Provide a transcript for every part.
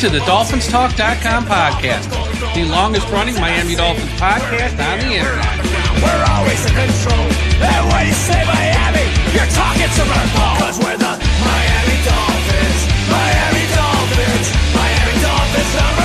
to the DolphinsTalk.com podcast, the longest-running Miami Dolphins podcast on the internet. We're always in control, and when you say Miami, you're talking to my ball. Cause we're the Miami Dolphins, Miami Dolphins, Miami Dolphins #1.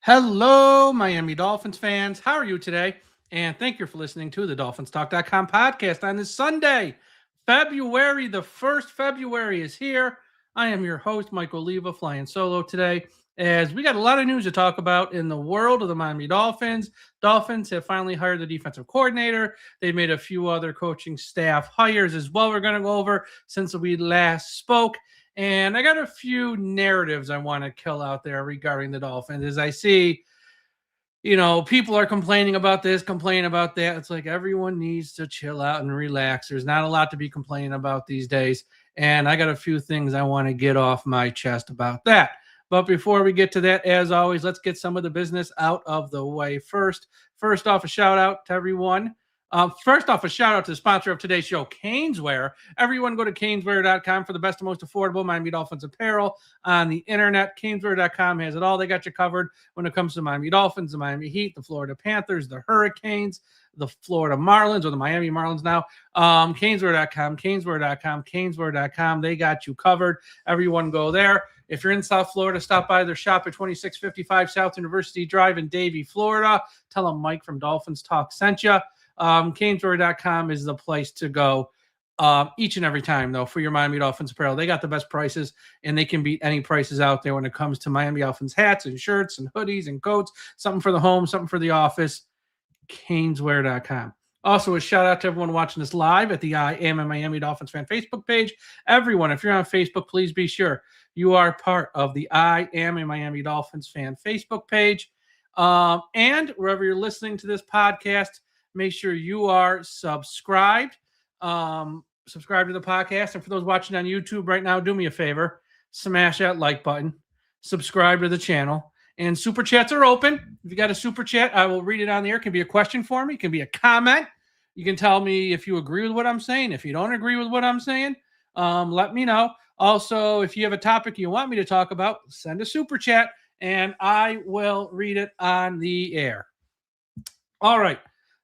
Hello, Miami Dolphins fans. How are you today? And thank you for listening to the DolphinsTalk.com podcast on this Sunday. February, the 1st February is here. I am your host, Michael Oliva, flying solo today, as we got a lot of news to talk about in the world of the Miami Dolphins. Dolphins have finally hired the defensive coordinator. They've made a few other coaching staff hires as well we're going to go over since we last spoke. And I got a few narratives I want to kill out there regarding the Dolphins. As I see, people are complaining about this, complaining about that. It's like everyone needs to chill out and relax. There's not a lot to be complaining about these days. And I got a few things I want to get off my chest about that. But before we get to that, as always, let's get some of the business out of the way first. First off, a shout out to everyone. First off, a shout out to the sponsor of today's show, Caneswear. Everyone go to Caneswear.com for the best and most affordable Miami Dolphins apparel on the internet. Caneswear.com has it all. They got you covered when it comes to Miami Dolphins, the Miami Heat, the Florida Panthers, the Hurricanes, the Florida Marlins, or the Miami Marlins now. Caneswear.com, Caneswear.com, Caneswear.com. They got you covered. Everyone go there. If you're in South Florida, stop by their shop at 2655 South University Drive in Davie, Florida. Tell them Mike from Dolphins Talk sent you. Caneswear.com is the place to go each and every time, though, for your Miami Dolphins apparel. They got the best prices, and they can beat any prices out there when it comes to Miami Dolphins hats and shirts and hoodies and coats, something for the home, something for the office. Caneswear.com. Also, a shout out to everyone watching us live at the I Am a Miami Dolphins Fan Facebook page. Everyone, if you're on Facebook, please be sure you are part of the I Am a Miami Dolphins Fan Facebook page. And wherever you're listening to this podcast, make sure you are subscribed. Subscribe to the podcast. And for those watching on YouTube right now, do me a favor. Smash that like button. Subscribe to the channel. And super chats are open. If you got a super chat, I will read it on the air. It can be a question for me. It can be a comment. You can tell me if you agree with what I'm saying. If you don't agree with what I'm saying, let me know. Also, if you have a topic you want me to talk about, send a super chat, and I will read it on the air. All right.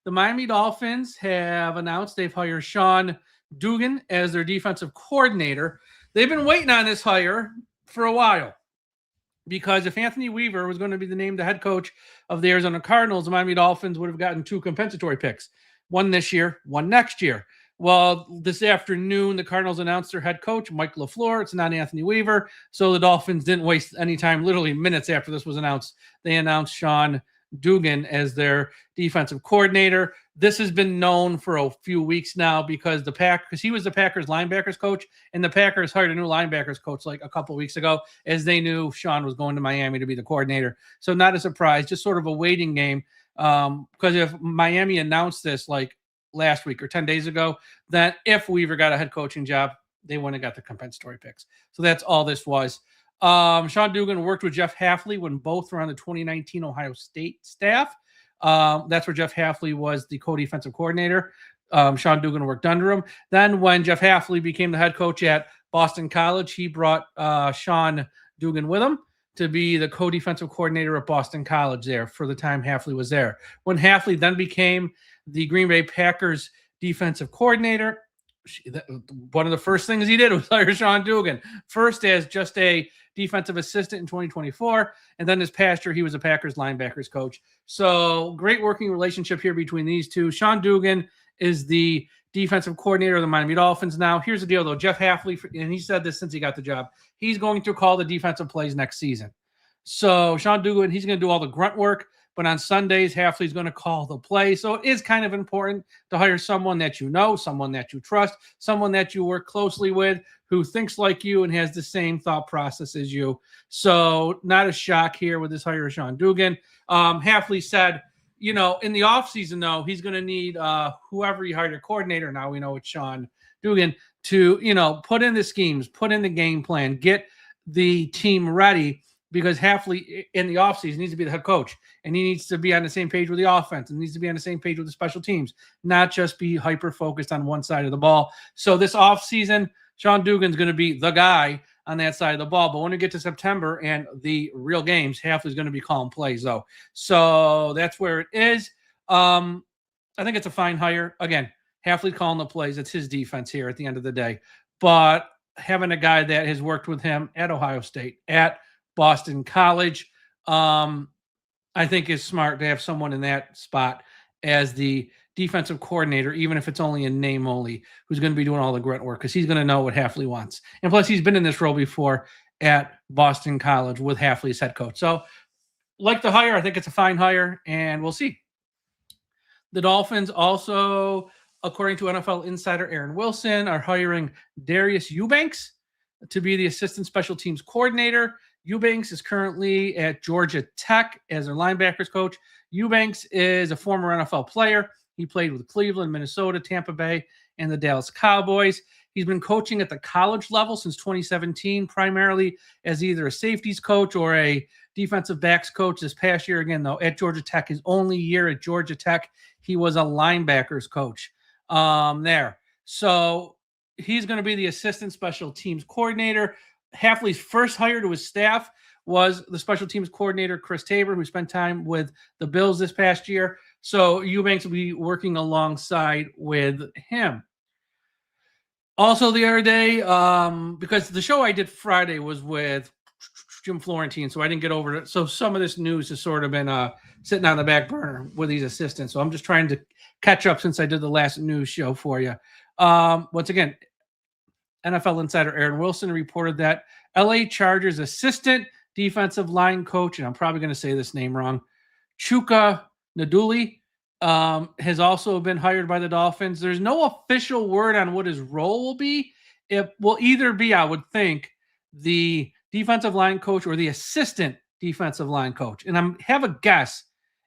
The Miami Dolphins have announced they've hired Sean Dugan as their defensive coordinator. They've been waiting on this hire for a while, because if Anthony Weaver was going to be named the head coach of the Arizona Cardinals, the Miami Dolphins would have gotten 2 compensatory picks, one this year, one next year. Well, this afternoon, the Cardinals announced their head coach, Mike LaFleur. It's not Anthony Weaver. So the Dolphins didn't waste any time. Literally minutes after this was announced, they announced Sean Dugan as their defensive coordinator. This has been known for a few weeks now because he was the Packers linebackers coach, and the Packers hired a new linebackers coach like a couple weeks ago, as they knew Sean was going to Miami to be the coordinator. So not a surprise, just sort of a waiting game. Because if Miami announced this like last week or 10 days ago, then if Weaver got a head coaching job, they wouldn't have got the compensatory picks. So that's all this was. Sean Dugan worked with Jeff Hafley when both were on the 2019 Ohio State staff. That's where Jeff Hafley was the co-defensive coordinator. Sean Dugan worked under him. Then when Jeff Hafley became the head coach at Boston College, he brought Sean Dugan with him to be the co-defensive coordinator at Boston College there for the time Hafley was there. When Hafley then became the Green Bay Packers defensive coordinator, one of the first things he did was hire Sean Dugan, first as just a defensive assistant in 2024, and then this past year he was a Packers linebackers coach. So great working relationship here between these two. Sean Dugan is the defensive coordinator of the Miami Dolphins now. Here's the deal, though. Jeff Hafley, and he said this since he got the job, he's going to call the defensive plays next season. So Sean Dugan, he's going to do all the grunt work, but on Sundays, Hafley's going to call the play. So it is kind of important to hire someone that you know, someone that you trust, someone that you work closely with, who thinks like you and has the same thought process as you. So not a shock here with this hire of Sean Dugan. Hafley said, in the offseason, though, he's going to need whoever he hired a coordinator. Now we know it's Sean Dugan to, put in the schemes, put in the game plan, get the team ready because Hafley in the offseason needs to be the head coach, and he needs to be on the same page with the offense, and needs to be on the same page with the special teams, not just be hyper-focused on one side of the ball. So this offseason, Sean Dugan's going to be the guy on that side of the ball. But when we get to September and the real games, Hafley's going to be calling plays, though. So that's where it is. I think it's a fine hire. Again, Hafley calling the plays. It's his defense here at the end of the day. But having a guy that has worked with him at Ohio State, at Boston College, I think is smart to have someone in that spot as the defensive coordinator, even if it's only in name only, who's going to be doing all the grunt work because he's going to know what Hafley wants. And plus, he's been in this role before at Boston College with Hafley as head coach. So, like the hire, I think it's a fine hire, and we'll see. The Dolphins also, according to NFL insider Aaron Wilson, are hiring Darius Eubanks to be the assistant special teams coordinator. Eubanks is currently at Georgia Tech as their linebackers coach. Eubanks is a former NFL player. He played with Cleveland, Minnesota, Tampa Bay, and the Dallas Cowboys. He's been coaching at the college level since 2017, primarily as either a safeties coach or a defensive backs coach. This past year, again, though, at Georgia Tech, his only year at Georgia Tech, he was a linebackers coach there. So he's going to be the assistant special teams coordinator. Hafley's first hire to his staff was the special teams coordinator, Chris Tabor, who spent time with the Bills this past year. So Eubanks will be working alongside with him. Also the other day, because the show I did Friday was with Jim Florentine, so I didn't get over it. So some of this news has sort of been sitting on the back burner with these assistants. So I'm just trying to catch up since I did the last news show for you. Once again, NFL insider Aaron Wilson reported that LA Chargers assistant defensive line coach, and I'm probably going to say this name wrong, Chuka Naduli, has also been hired by the Dolphins. There's no official word on what his role will be. It will either be, I would think, the defensive line coach or the assistant defensive line coach. And I have a guess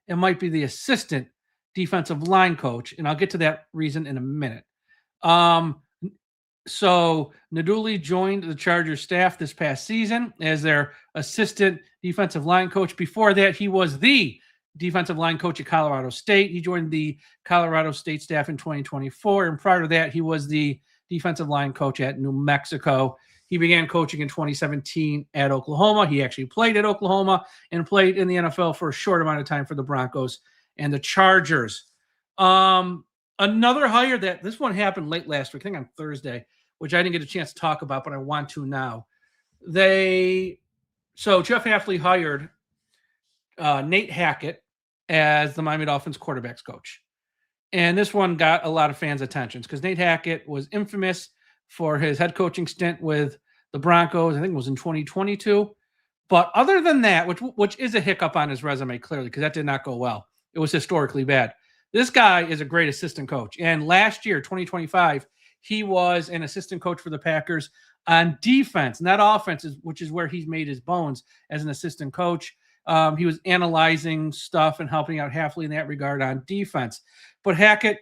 it might be the assistant defensive line coach, and I'll get to that reason in a minute. So Naduli joined the Chargers staff this past season as their assistant defensive line coach. Before that, he was the defensive line coach at Colorado State. He joined the Colorado State staff in 2024. And prior to that, he was the defensive line coach at New Mexico. He began coaching in 2017 at Oklahoma. He actually played at Oklahoma and played in the NFL for a short amount of time for the Broncos and the Chargers. Another hire that this one happened late last week, I think on Thursday, which I didn't get a chance to talk about, but I want to now. So Jeff Hafley hired Nate Hackett as the Miami Dolphins quarterbacks coach. And this one got a lot of fans' attention because Nate Hackett was infamous for his head coaching stint with the Broncos. I think it was in 2022. But other than that, which is a hiccup on his resume, clearly, because that did not go well. It was historically bad. This guy is a great assistant coach. And last year, 2025, he was an assistant coach for the Packers on defense, not offense, which is where he's made his bones as an assistant coach. He was analyzing stuff and helping out Hafley in that regard on defense. But Hackett,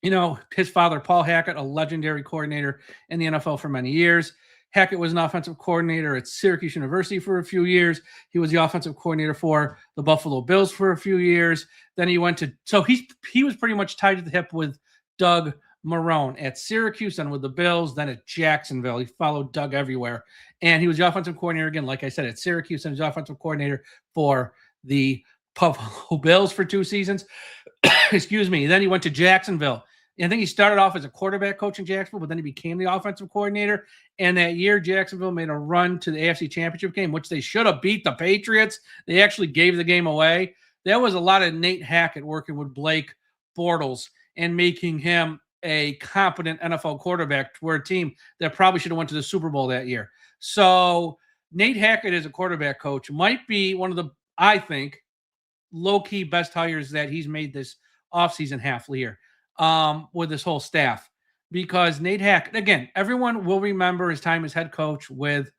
his father, Paul Hackett, a legendary coordinator in the NFL for many years. Hackett was an offensive coordinator at Syracuse University for a few years. He was the offensive coordinator for the Buffalo Bills for a few years. Then he went to – so he was pretty much tied to the hip with Doug Marrone at Syracuse and with the Bills, then at Jacksonville. He followed Doug everywhere. And he was the offensive coordinator, again, like I said, at Syracuse, and he was the offensive coordinator for the Buffalo Bills for 2 seasons. Excuse me. Then he went to Jacksonville. I think he started off as a quarterback coach in Jacksonville, but then he became the offensive coordinator. And that year, Jacksonville made a run to the AFC Championship game, which they should have beat the Patriots. They actually gave the game away. There was a lot of Nate Hackett working with Blake Bortles and making him a competent NFL quarterback for a team that probably should have went to the Super Bowl that year. So Nate Hackett as a quarterback coach might be one of the, I think, low-key best hires that he's made this offseason Hafley year with this whole staff. Because Nate Hackett, again, everyone will remember his time as head coach with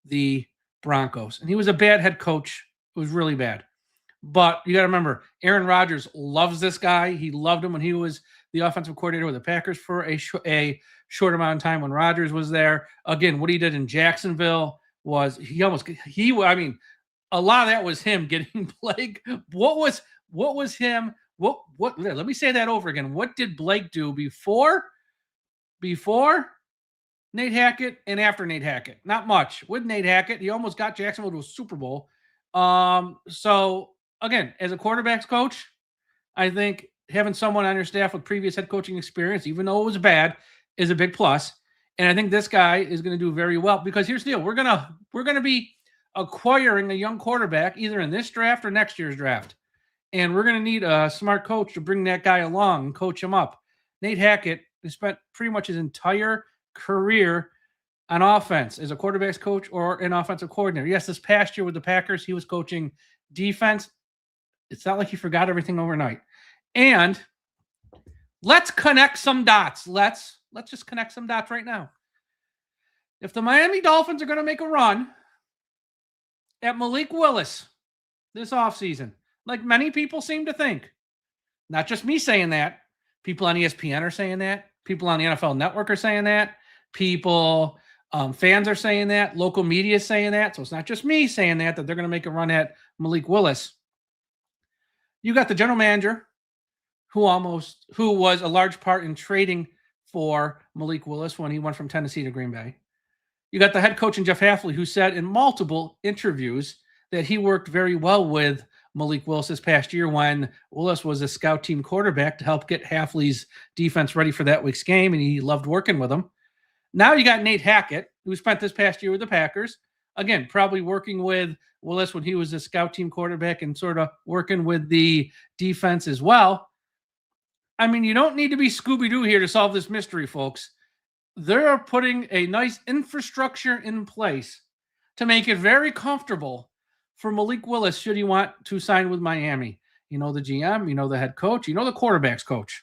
the Broncos. And he was a bad head coach. It was really bad. But you got to remember, Aaron Rodgers loves this guy. He loved him when he was the offensive coordinator with the Packers for a short amount of time when Rodgers was there. Again, what he did in Jacksonville I mean, a lot of that was him getting Blake. What was him? Let me say that over again. What did Blake do before Nate Hackett and after Nate Hackett? Not much. With Nate Hackett, he almost got Jacksonville to a Super Bowl. So again, as a quarterbacks coach, I think having someone on your staff with previous head coaching experience, even though it was bad, is a big plus. And I think this guy is going to do very well, because here's the deal: we're gonna be acquiring a young quarterback either in this draft or next year's draft, and we're going to need a smart coach to bring that guy along and coach him up. Nate Hackett has spent pretty much his entire career on offense as a quarterback's coach or an offensive coordinator. Yes, this past year with the Packers, he was coaching defense. It's not like he forgot everything overnight. And let's connect some dots. Let's just connect some dots right now. If the Miami Dolphins are going to make a run at Malik Willis this offseason, like many people seem to think, not just me saying that, people on ESPN are saying that, people on the NFL Network are saying that, people, fans are saying that, local media is saying that, so it's not just me saying that they're going to make a run at Malik Willis. You got the general manager who was a large part in trading for Malik Willis when he went from Tennessee to Green Bay. You got the head coach in Jeff Hafley, who said in multiple interviews that he worked very well with Malik Willis this past year when Willis was a scout team quarterback to help get Hafley's defense ready for that week's game, and he loved working with him. Now you got Nate Hackett, who spent this past year with the Packers. Again, probably working with Willis when he was a scout team quarterback and sort of working with the defense as well. I mean, you don't need to be Scooby-Doo here to solve this mystery, folks. They're putting a nice infrastructure in place to make it very comfortable for Malik Willis should he want to sign with Miami. You know the GM, you know the head coach, you know the quarterback's coach.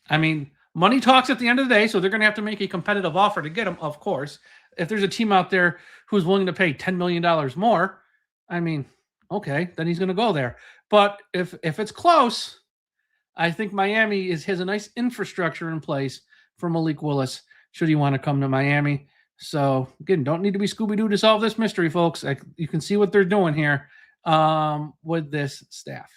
I mean, money talks at the end of the day, so they're going to have to make a competitive offer to get him, of course. If there's a team out there who's willing to pay $10 million more, I mean, okay, then he's going to go there. But if it's close, I think Miami has a nice infrastructure in place for Malik Willis should he want to come to Miami. So, again, don't need to be Scooby-Doo to solve this mystery, folks. You can see what they're doing here with this staff.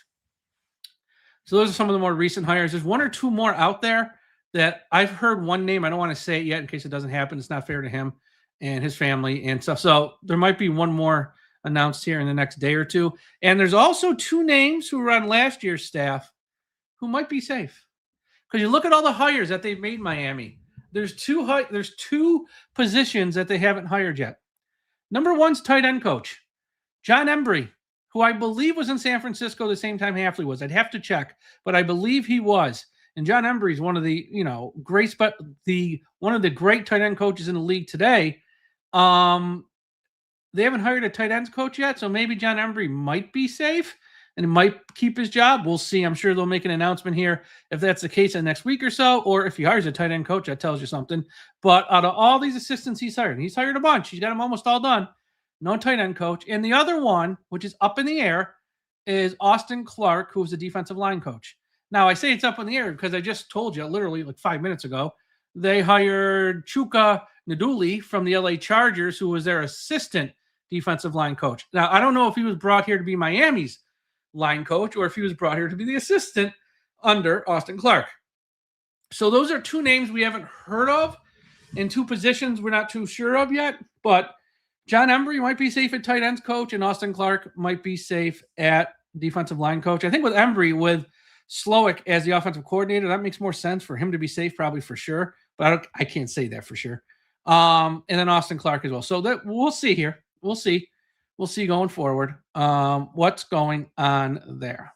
So those are some of the more recent hires. There's one or two more out there that I've heard one name. I don't want to say it yet in case it doesn't happen. It's not fair to him and his family and stuff. So there might be one more announced here in the next day or two. And there's also two names who were on last year's staff who might be safe. Because you look at all the hires that they've made in Miami. There's two positions that they haven't hired yet. Number one's tight end coach, John Embry, who I believe was in San Francisco the same time Hafley was. I'd have to check, but I believe he was. And John Embry is one of the, one of the great tight end coaches in the league today. They haven't hired a tight ends coach yet, so maybe John Embry might be safe and might keep his job. We'll see. I'm sure they'll make an announcement here if that's the case in the next week or so, or if he hires a tight end coach, that tells you something. But out of all these assistants he's hired a bunch. He's got them almost all done. No tight end coach. And the other one, which is up in the air, is Austin Clark, who's the defensive line coach. Now, I say it's up in the air because I just told you literally like 5 minutes ago, they hired Chuka Naduli from the LA Chargers, who was their assistant defensive line coach. Now, I don't know if he was brought here to be Miami's line coach or if he was brought here to be the assistant under Austin Clark. So those are two names we haven't heard of and two positions we're not too sure of yet. But John Embry might be safe at tight ends coach and Austin Clark might be safe at defensive line coach. I think with Embry, with Slowick as the offensive coordinator, that makes more sense for him to be safe, probably for sure. But I can't say that for sure. And then Austin Clark as well. So that we'll see here. We'll see going forward what's going on there.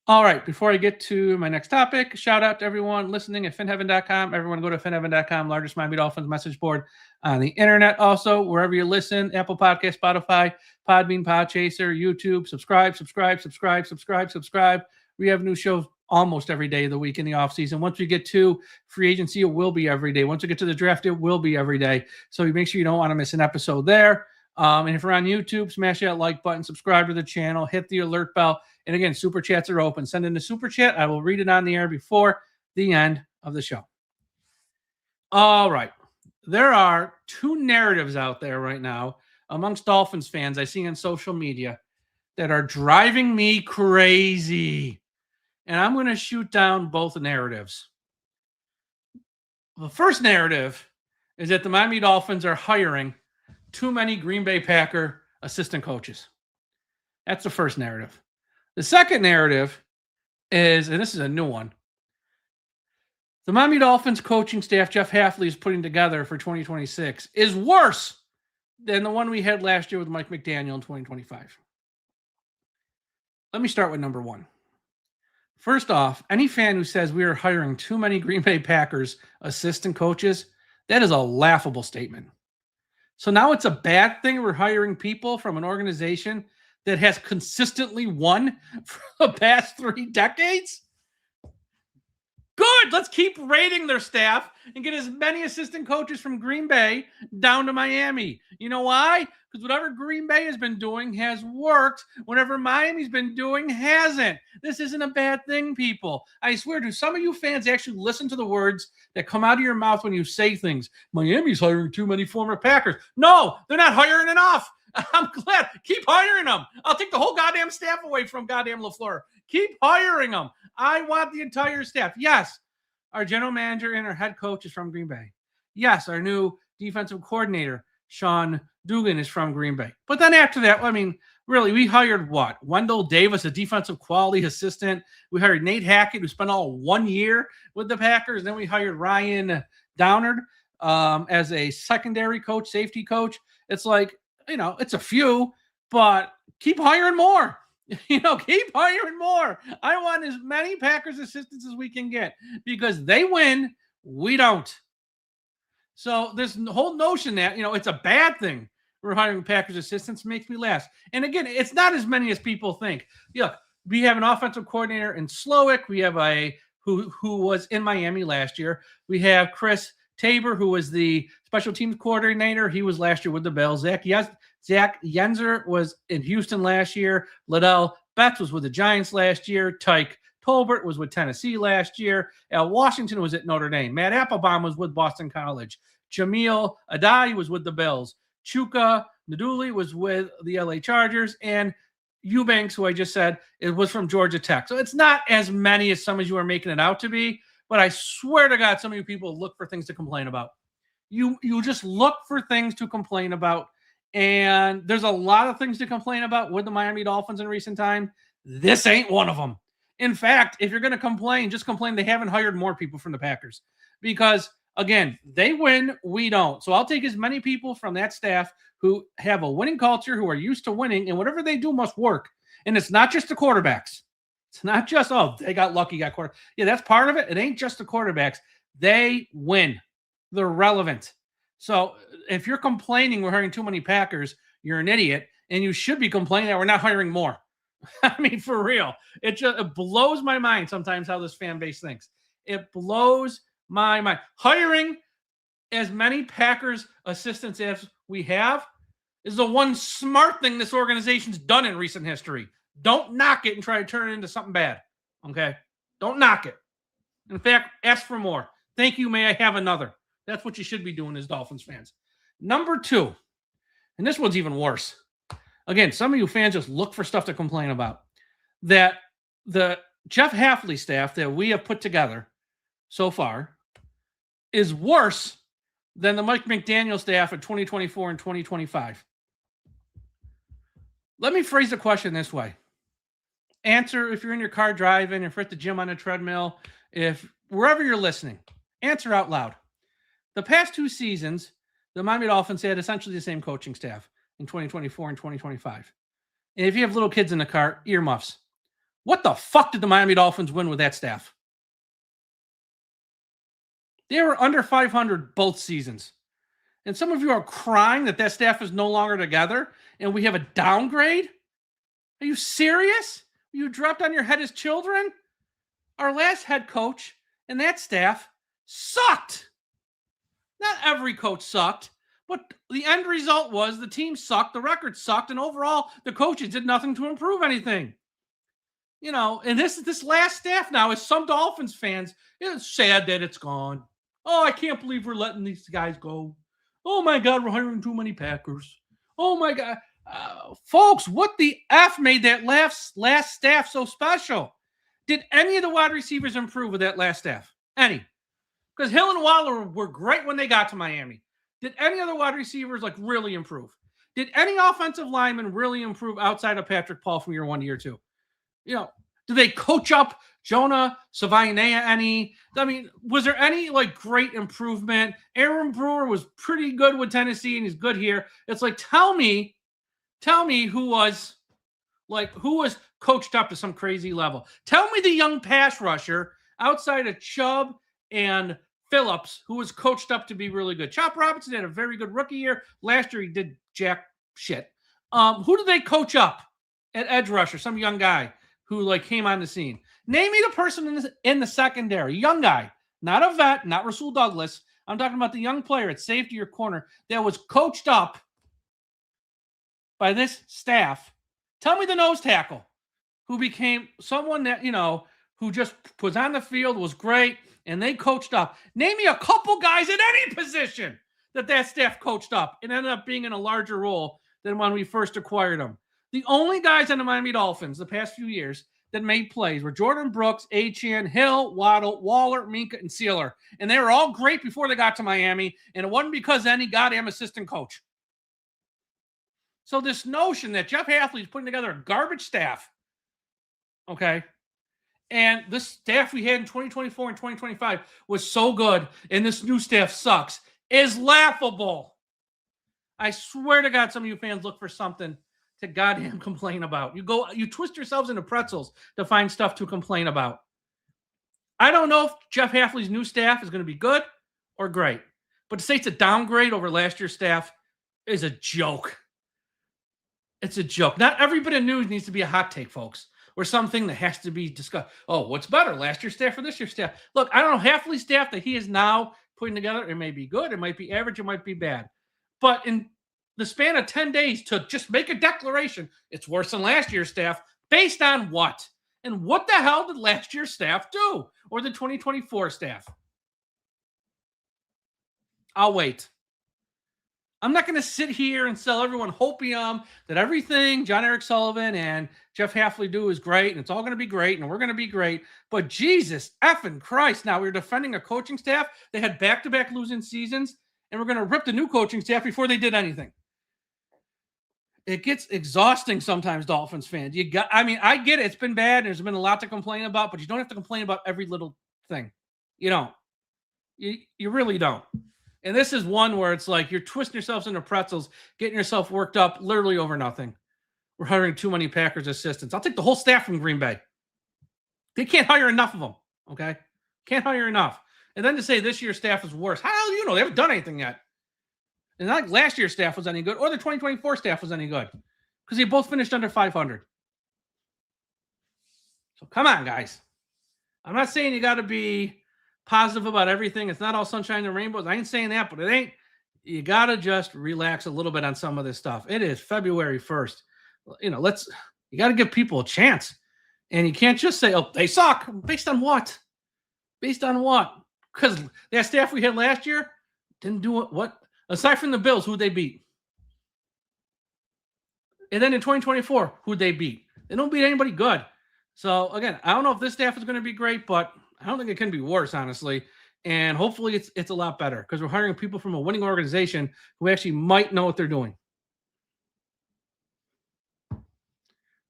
All right, before I get to my next topic, shout out to everyone listening at finheaven.com. Everyone go to finheaven.com, largest Miami Dolphins message board on the internet. Also, wherever you listen, Apple Podcast, Spotify, Podbean, Podchaser, YouTube, subscribe. We have new shows almost every day of the week in the offseason. Once we get to free agency, it will be every day. Once we get to the draft, it will be every day. So you make sure you don't want to miss an episode there. And if you're on YouTube, smash that like button, subscribe to the channel, hit the alert bell. And again, super chats are open. Send in a super chat. I will read it on the air before the end of the show. All right. there are two narratives out there right now amongst Dolphins fans I see on social media that are driving me crazy. And I'm going to shoot down both narratives. The first narrative is that the Miami Dolphins are hiring too many Green Bay Packer assistant coaches. That's the first narrative. The second narrative is, and this is a new one, the Miami Dolphins coaching staff Jeff Hafley is putting together for 2026 is worse than the one we had last year with Mike McDaniel in 2025. Let me start with number one. First off, any fan who says we are hiring too many Green Bay Packers assistant coaches, that is a laughable statement. So now it's a bad thing we're hiring people from an organization that has consistently won for the past 3 decades? Good. Let's keep rating their staff and get as many assistant coaches from Green Bay down to Miami. You know why? Because whatever Green Bay has been doing has worked. Whatever Miami's been doing hasn't. This isn't a bad thing, people. I swear, do some of you fans actually listen to the words that come out of your mouth when you say things? Miami's hiring too many former Packers. No, they're not hiring enough. I'm glad. Keep hiring them. I'll take the whole goddamn staff away from goddamn LaFleur. Keep hiring them. I want the entire staff. Yes, our general manager and our head coach is from Green Bay. Yes, our new defensive coordinator, Sean Dugan, is from Green Bay. But then after that, I mean, really, we hired what? Wendell Davis, a defensive quality assistant. We hired Nate Hackett, who spent all 1 year with the Packers. Then we hired Ryan Downard as a secondary coach, safety coach. It's like, you know, it's a few, but keep hiring more. Keep hiring more. I want as many Packers assistants as we can get because they win, we don't. So this whole notion that, it's a bad thing we're hiring Packers assistants makes me laugh. And again, it's not as many as people think. Look, we have an offensive coordinator in Slowick. We have who was in Miami last year. We have Chris Tabor, who was the special teams coordinator. He was last year with the Bills. Zach Yenzer was in Houston last year. Liddell Betts was with the Giants last year. Tyke Tolbert was with Tennessee last year. Al Washington was at Notre Dame. Matt Applebaum was with Boston College. Jamil Adai was with the Bills. Chuka Naduli was with the LA Chargers. And Eubanks, who I just said, it was from Georgia Tech. So it's not as many as some of you are making it out to be. But I swear to God, some of you people look for things to complain about. You just look for things to complain about. And there's a lot of things to complain about with the Miami Dolphins in recent time. This ain't one of them. In fact, if you're going to complain, just complain they haven't hired more people from the Packers. Because, again, they win, we don't. So I'll take as many people from that staff who have a winning culture, who are used to winning, and whatever they do must work. And it's not just the quarterbacks. It's not just, they got lucky, got quarterback. Yeah, that's part of it. It ain't just the quarterbacks. They win. They're relevant. So if you're complaining we're hiring too many Packers, you're an idiot, and you should be complaining that we're not hiring more. I mean, for real. It blows my mind sometimes how this fan base thinks. It blows my mind. Hiring as many Packers assistants as we have is the one smart thing this organization's done in recent history. Don't knock it and try to turn it into something bad. Okay? Don't knock it. In fact, ask for more. Thank you. May I have another? That's what you should be doing as Dolphins fans. Number 2, and this one's even worse. Again, some of you fans just look for stuff to complain about. That the Jeff Hafley staff that we have put together so far is worse than the Mike McDaniel staff in 2024 and 2025. Let me phrase the question this way. Answer if you're in your car driving, if you're at the gym on a treadmill, if wherever you're listening, answer out loud. The past 2 seasons, the Miami Dolphins had essentially the same coaching staff in 2024 and 2025. And if you have little kids in the car, earmuffs. What the fuck did the Miami Dolphins win with that staff? They were under 500 both seasons. And some of you are crying that staff is no longer together and we have a downgrade? Are you serious? You dropped on your head as children? Our last head coach and that staff sucked. Not every coach sucked, but the end result was the team sucked, the record sucked, and overall the coaches did nothing to improve anything. And this last staff now is some Dolphins fans. It's sad that it's gone. Oh, I can't believe we're letting these guys go. Oh my God, we're hiring too many Packers. Oh my God. Folks, what the F made that last staff so special? Did any of the wide receivers improve with that last staff? Any? Because Hill and Waller were great when they got to Miami. Did any other wide receivers like really improve? Did any offensive lineman really improve outside of Patrick Paul from year 1 to year 2? Do they coach up Jonah Savainea any? I mean, was there any like great improvement? Aaron Brewer was pretty good with Tennessee and he's good here. It's like, tell me who was coached up to some crazy level. Tell me the young pass rusher outside of Chubb and Phillips who was coached up to be really good. Chop Robinson had a very good rookie year. Last year he did jack shit. Who did they coach up at edge rusher? Some young guy who like came on the scene. Name me the person in the secondary, young guy, not a vet, not Rasul Douglas. I'm talking about the young player at safety or corner that was coached up by this staff. Tell me the nose tackle who became someone that, who just was on the field, was great, and they coached up. Name me a couple guys at any position that staff coached up and ended up being in a larger role than when we first acquired them. The only guys on the Miami Dolphins the past few years that made plays were Jordan Brooks, Achane, Hill, Waddle, Waller, Minka, and Sealer. And they were all great before they got to Miami, and it wasn't because any goddamn assistant coach. So this notion that Jeff Hafley is putting together a garbage staff, okay, and this staff we had in 2024 and 2025 was so good, and this new staff sucks, is laughable. I swear to God, some of you fans look for something to goddamn complain about. You twist yourselves into pretzels to find stuff to complain about. I don't know if Jeff Hafley's new staff is going to be good or great, but to say it's a downgrade over last year's staff is a joke. It's a joke. Not every bit of news needs to be a hot take, folks, or something that has to be discussed. Oh, what's better, last year's staff or this year's staff? Look, I don't know, Hafley's staff that he is now putting together, it may be good, it might be average, it might be bad. But in the span of 10 days to just make a declaration, it's worse than last year's staff, based on what? And what the hell did last year's staff do? Or the 2024 staff? I'll wait. I'm not going to sit here and sell everyone hopium that everything John Eric Sullivan and Jeff Hafley do is great, and it's all going to be great, and we're going to be great. But Jesus effing Christ, now we're defending a coaching staff that had back-to-back losing seasons, and we're going to rip the new coaching staff before they did anything. It gets exhausting sometimes, Dolphins fans. I get it. It's been bad. There's been a lot to complain about, but you don't have to complain about every little thing. You don't. You really don't. And this is one where it's like you're twisting yourselves into pretzels, getting yourself worked up literally over nothing. We're hiring too many Packers assistants. I'll take the whole staff from Green Bay. They can't hire enough of them, okay? Can't hire enough. And then to say this year's staff is worse. How the hell do you know? They haven't done anything yet. And not like last year's staff was any good or the 2024 staff was any good because they both finished under 500. So come on, guys. I'm not saying you got to be positive about everything. It's not all sunshine and rainbows. I ain't saying that, but it ain't. You got to just relax a little bit on some of this stuff. It is February 1st. You got to give people a chance. And you can't just say, oh, they suck. Based on what? Based on what? Because that staff we had last year didn't do what? Aside from the Bills, who'd they beat? And then in 2024, who'd they beat? They don't beat anybody good. So, again, I don't know if this staff is going to be great, but I don't think it can be worse, honestly. And hopefully it's a lot better because we're hiring people from a winning organization who actually might know what they're doing.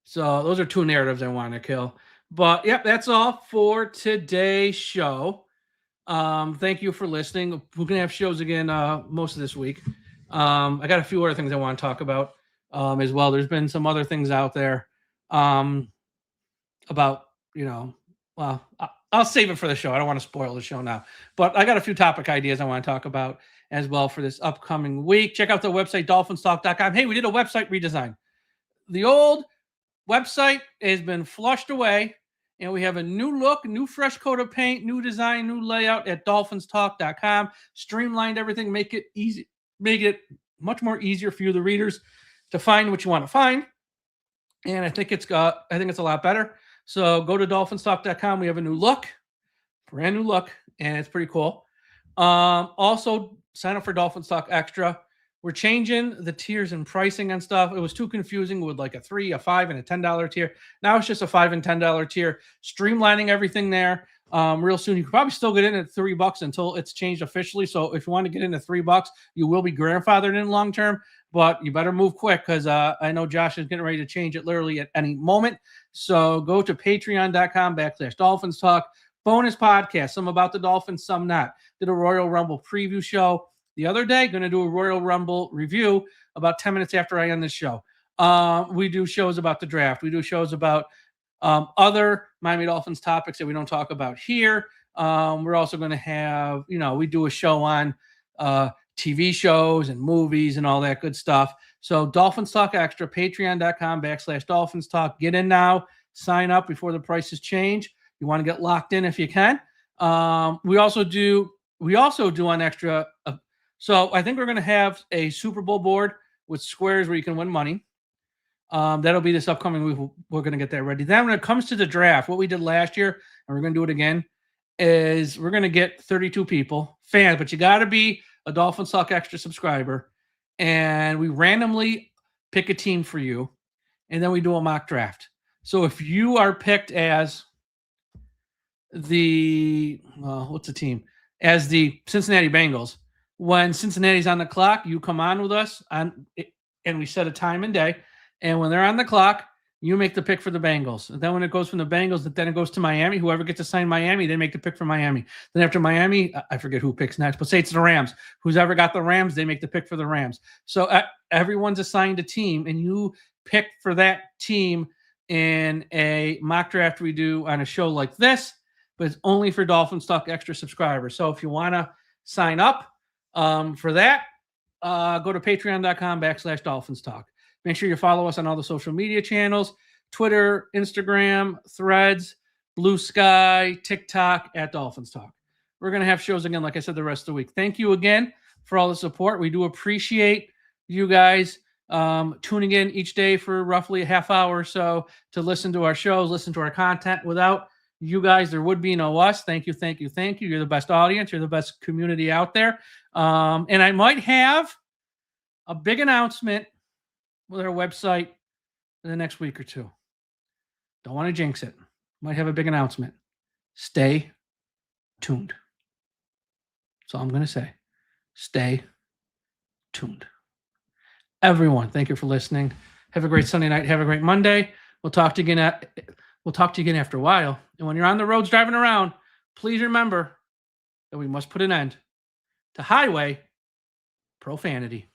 So those are two narratives I want to kill. But, yep, that's all for today's show. Thank you for listening. We're going to have shows again most of this week. I got a few other things I want to talk about as well. There's been some other things out there about, I'll save it for the show. I don't want to spoil the show now. But I got a few topic ideas I want to talk about as well for this upcoming week. Check out the website, DolphinsTalk.com. Hey, we did a website redesign. The old website has been flushed away. And we have a new look, new fresh coat of paint, new design, new layout at DolphinsTalk.com. Streamlined everything, make it easy, make it much more easier for you, the readers, to find what you want to find. And I think it's a lot better. So go to DolphinsTalk.com. We have a new look, brand new look, and it's pretty cool. Also, sign up for Dolphins Talk Extra. We're changing the tiers and pricing and stuff. It was too confusing with like a $3, a $5, and a $10 tier. Now it's just a $5 and $10 tier, streamlining everything there. Real soon, you could probably still get in at $3 until it's changed officially. So if you want to get in at $3, you will be grandfathered in long term, but you better move quick because I know Josh is getting ready to change it literally at any moment. So go to patreon.com/Dolphins Talk. Bonus podcast, some about the Dolphins, some not. Did a Royal Rumble preview show the other day. Going to do a Royal Rumble review about 10 minutes after I end this show. We do shows about the draft. We do shows about other Miami Dolphins topics that we don't talk about here. We're also going to have, we do a show on TV shows and movies and all that good stuff. So Dolphins Talk Extra, patreon.com/Dolphins Talk. Get in now. Sign up before the prices change. You want to get locked in if you can. We also do on Extra. So I think we're going to have a Super Bowl board with squares where you can win money. That'll be this upcoming week. We're going to get that ready. Then when it comes to the draft, what we did last year, and we're going to do it again, is we're going to get 32 people, fans, but you got to be a Dolphins Talk Extra subscriber. And we randomly pick a team for you, and then we do a mock draft. So if you are picked as what's the team? As the Cincinnati Bengals, when Cincinnati's on the clock, you come on with us and we set a time and day. And when they're on the clock, you make the pick for the Bengals. And then when it goes from the Bengals, then it goes to Miami. Whoever gets assigned Miami, they make the pick for Miami. Then after Miami, I forget who picks next, but say it's the Rams. Who's ever got the Rams, they make the pick for the Rams. So everyone's assigned a team, and you pick for that team in a mock draft we do on a show like this, but it's only for Dolphins Talk Extra subscribers. So if you want to sign up for that, go to patreon.com/Dolphins Talk. Make sure you follow us on all the social media channels, Twitter, Instagram, Threads, Blue Sky, TikTok, @Dolphins Talk. We're going to have shows again, like I said, the rest of the week. Thank you again for all the support. We do appreciate you guys tuning in each day for roughly a half hour or so to listen to our shows, listen to our content. Without you guys, there would be no us. Thank you, thank you, thank you. You're the best audience. You're the best community out there. And I might have a big announcement with our website in the next week or two. Don't want to jinx it. Might have a big announcement. Stay tuned. That's all I'm going to say. Stay tuned. Everyone, thank you for listening. Have a great Sunday night. Have a great Monday. We'll talk to you again after a while. And when you're on the roads driving around, please remember that we must put an end to highway profanity.